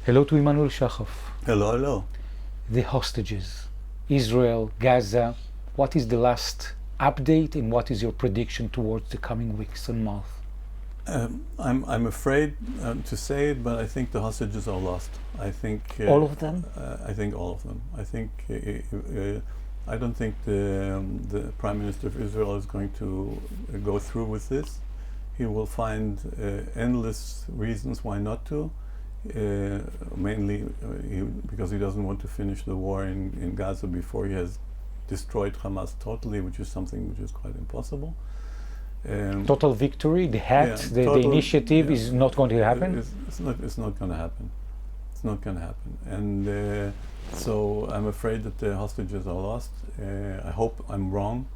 Hello to Emmanuel Shachov. Hello, hello. The hostages, Israel, Gaza. What is the last update and what is your prediction towards the coming weeks and months? I'm afraid to say it, but I think the hostages are lost. I think all of them. I think all of them. I think I don't think the Prime Minister of Israel is going to go through with this. He will find endless reasons why not to. Mainly because he doesn't want to finish the war in Gaza before he has destroyed Hamas totally, which is something which is quite impossible. Total victory, the initiative is not going to happen? It's not going to happen. It's not going to happen. And so I'm afraid that the hostages are lost. I hope I'm wrong.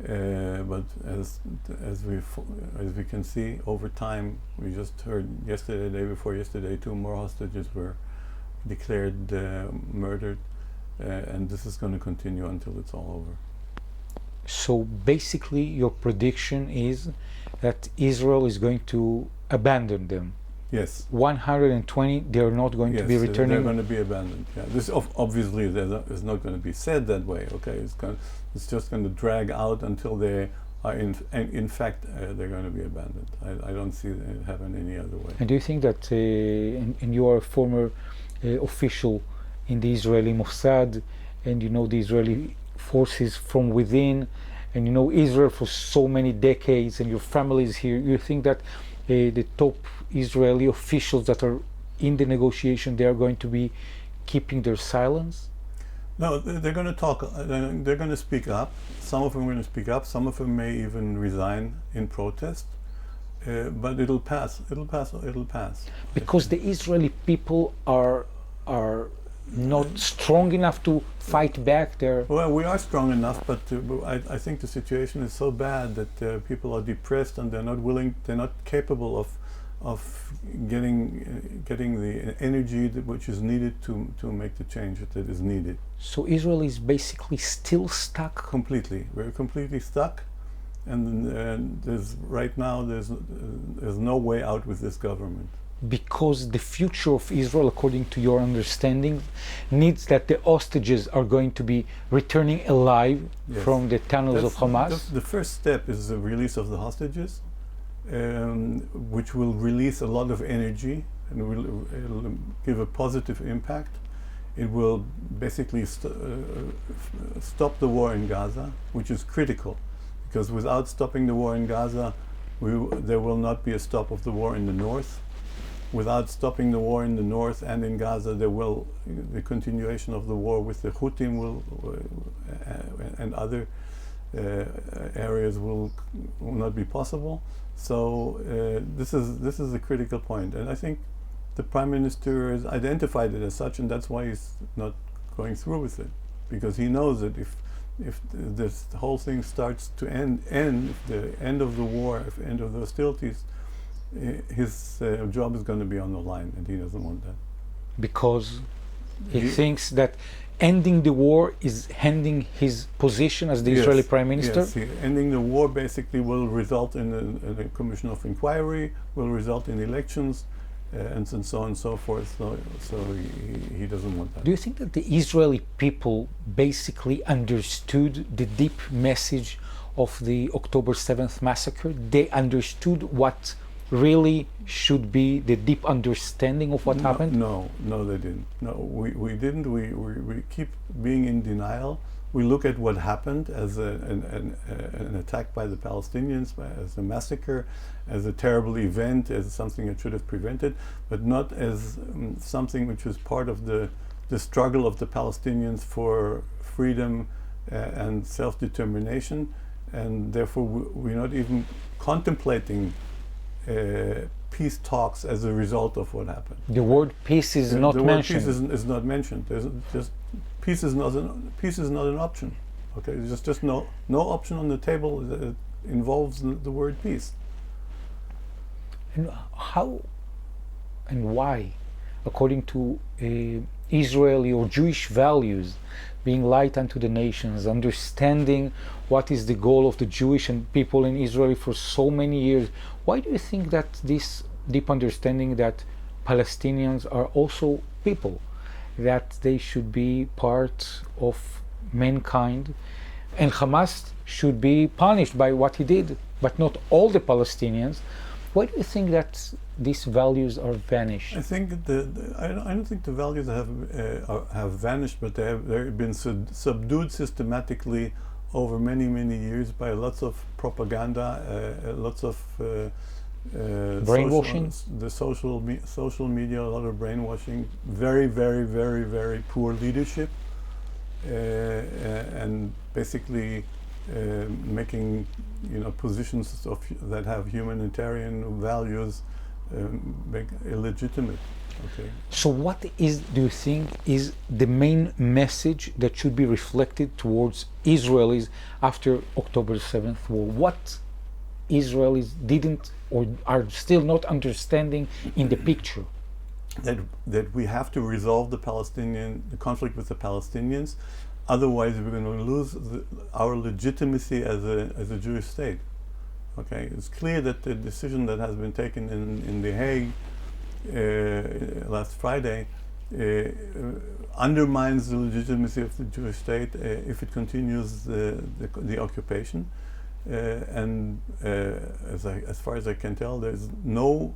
But as we can see over time, we just heard yesterday, day before yesterday, 2 more hostages were declared murdered, and this is going to continue until it's all over. So basically, your prediction is that Israel is going to abandon them. Yes. 120, they're not going to be returning. They're going to be abandoned. Yeah. This obviously is not going to be said that way. Okay, it's just going to drag out until they are in fact they're going to be abandoned. I don't see it happen any other way. And do you think that, and you are a former official in the Israeli Mossad, and you know the Israeli forces from within, and you know Israel for so many decades, and your family is here, you think that the top Israeli officials that are in the negotiation, they are going to be keeping their silence? No, they're going to talk. They're going to speak up. Some of them are going to speak up. Some of them may even resign in protest. But it'll pass. It'll pass. It'll pass. Because the Israeli people are not strong enough to fight back there. Well, we are strong enough, but I think the situation is so bad that people are depressed and they're not willing. They're not capable of getting the energy which is needed to make the change that is needed. So Israel is basically still stuck? Completely. We're completely stuck, and right now there's no way out with this government. Because the future of Israel, according to your understanding, needs that the hostages are going to be returning alive from the tunnels of Hamas? The first step is the release of the hostages, which will release a lot of energy and will give a positive impact. It will basically stop the war in Gaza, which is critical, because without stopping the war in Gaza, there will not be a stop of the war in the north. Without stopping the war in the north and in Gaza, the continuation of the war with the Houthim and other areas will not be possible. So this is a critical point, and I think the Prime Minister has identified it as such, and that's why he's not going through with it, because he knows that if this whole thing starts to end, the end of the war, if end of the hostilities, his job is going to be on the line, and he doesn't want that. Because he thinks that ending the war is ending his position as the Israeli Prime Minister? Yes, ending the war basically will result in a commission of inquiry, will result in elections, and so on and so forth. So he doesn't want that. Do you think that the Israeli people basically understood the deep message of the October 7th massacre? They understood what really should be the deep understanding of what happened? No, they didn't. No, we didn't. We keep being in denial. We look at what happened as an attack by the Palestinians, as a massacre, as a terrible event, as something that should have prevented, but not as something which was part of the struggle of the Palestinians for freedom and self-determination, and therefore we're not even contemplating peace talks as a result of what happened. The word peace is not mentioned. The word peace is not mentioned. There's just peace is not an option. Okay, there's just no option on the table that involves the word peace. And how and why, according to Israeli or Jewish values, being light unto the nations, understanding what is the goal of the Jewish and people in Israel for so many years, why do you think that this deep understanding that Palestinians are also people, that they should be part of mankind, and Hamas should be punished by what he did, but not all the Palestinians. Why do you think that these values are vanished? I think I don't think the values have vanished, but they've been subdued systematically over many years by lots of propaganda, lots of brainwashing. The social media, a lot of brainwashing, very poor leadership, and basically making positions that have humanitarian values illegitimate. Okay. So what do you think is the main message that should be reflected towards Israelis after October 7th war? What Israelis didn't or are still not understanding in the picture? That we have to resolve the conflict with the Palestinians, otherwise we're going to lose our legitimacy as a Jewish state. Okay, it's clear that the decision that has been taken in The Hague last Friday undermines the legitimacy of the Jewish state if it continues the occupation. And as far as I can tell, there's no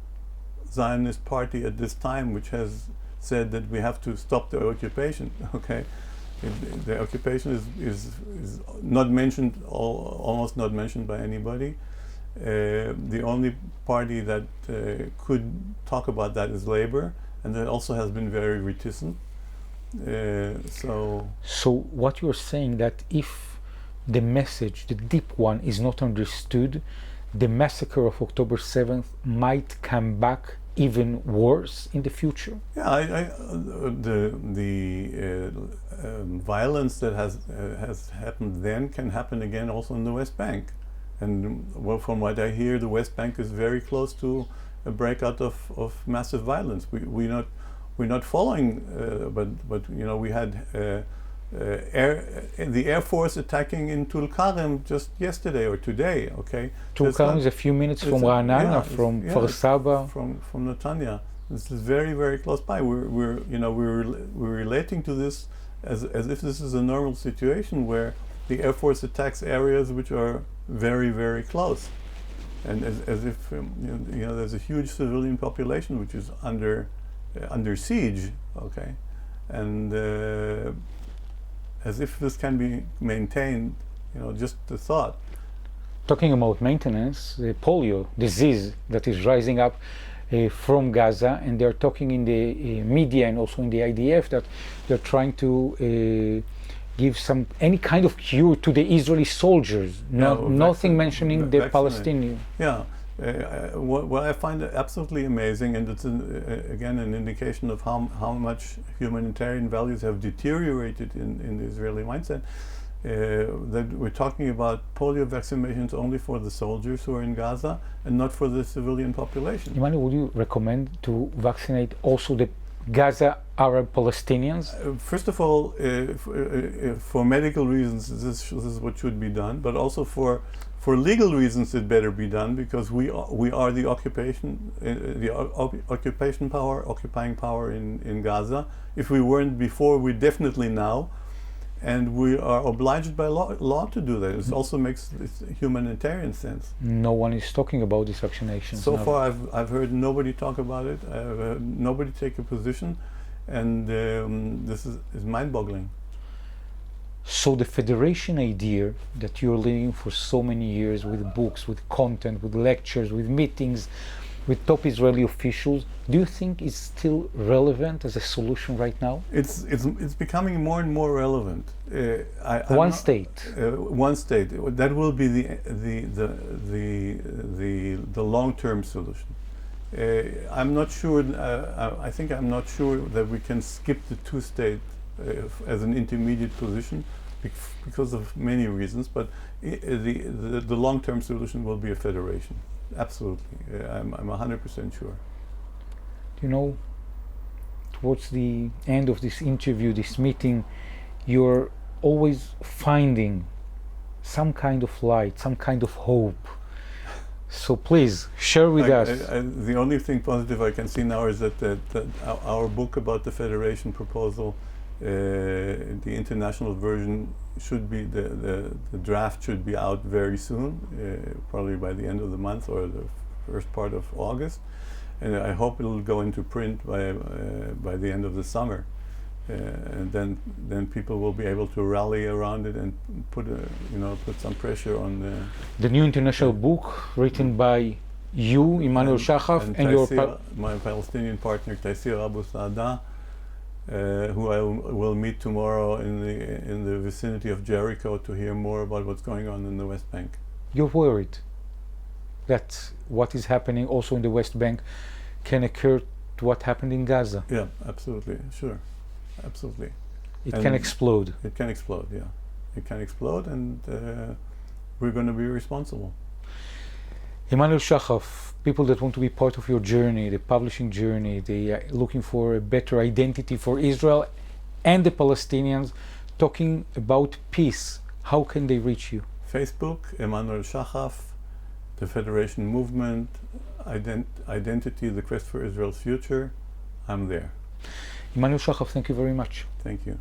Zionist party at this time which has said that we have to stop the occupation. Okay, the occupation is not mentioned, almost not mentioned by anybody. The only party that could talk about that is Labor, and that also has been very reticent. So what you're saying, that if the message, the deep one, is not understood, the massacre of October 7th might come back even worse in the future? Yeah, the violence that has happened then can happen again also in the West Bank. And well, from what I hear, the West Bank is very close to a breakout of massive violence. We're not following, but we had the Air Force attacking in Tulkarem just yesterday or today. Okay, Tulkarem is a few minutes from Ra'anana, from Kfar Saba, from Netanya. This is very close by. We're relating to this as if this is a normal situation where the Air Force attacks areas which are very close, and as if there's a huge civilian population which is under siege. Okay, and as if this can be maintained, just the thought. Talking about maintenance, the polio disease that is rising up from Gaza, and they're talking in the media and also in the IDF that they're trying to give any kind of cure to the Israeli soldiers, nothing mentioning the Palestinian. Yeah, what I find absolutely amazing, and it's again an indication of how much humanitarian values have deteriorated in the Israeli mindset, that we're talking about polio vaccinations only for the soldiers who are in Gaza and not for the civilian population. Immanuel, would you recommend to vaccinate also the Gaza Arab Palestinians? First of all, for medical reasons, this is what should be done, but also for legal reasons, it better be done, because we are the occupation power, occupying power in Gaza. If we weren't before, we're definitely now, and we are obliged by law to do that. It also makes humanitarian sense. No one is talking about these vaccinations. So far, I've heard nobody talk about it. I've heard nobody take a position, and this is mind-boggling. So the federation idea that you're leading for so many years, with books, with content, with lectures, with meetings, with top Israeli officials, do you think is still relevant as a solution right now? It's becoming more and more relevant. One state. One state. That will be the long-term solution. I'm not sure. I think I'm not sure that we can skip the two-state as an intermediate position because of many reasons. But the long-term solution will be a federation. Absolutely, I'm 100% sure. Towards the end of this interview, this meeting, you're always finding some kind of light, some kind of hope, So please share with us. The only thing positive I can see now is that our book about the federation proposal, the international version, should be the draft should be out very soon, probably by the end of the month or the first part of August, and I hope it will go into print by the end of the summer, and then people will be able to rally around it and put some pressure on the new international book written by you, Emmanuel Shachaf, and your my Palestinian partner Taysir Abu Saada, who I will meet tomorrow in the vicinity of Jericho to hear more about what's going on in the West Bank. You're worried that what is happening also in the West Bank can occur to what happened in Gaza? Yeah, absolutely, sure, absolutely. It can explode. It can explode, yeah. It can explode, and we're going to be responsible. Emmanuel Shachaf, people that want to be part of your journey, the publishing journey, they are looking for a better identity for Israel and the Palestinians, talking about peace. How can they reach you? Facebook, Emmanuel Shachaf, the Federation Movement, Identity, the Quest for Israel's Future. I'm there. Emmanuel Shachaf, thank you very much. Thank you.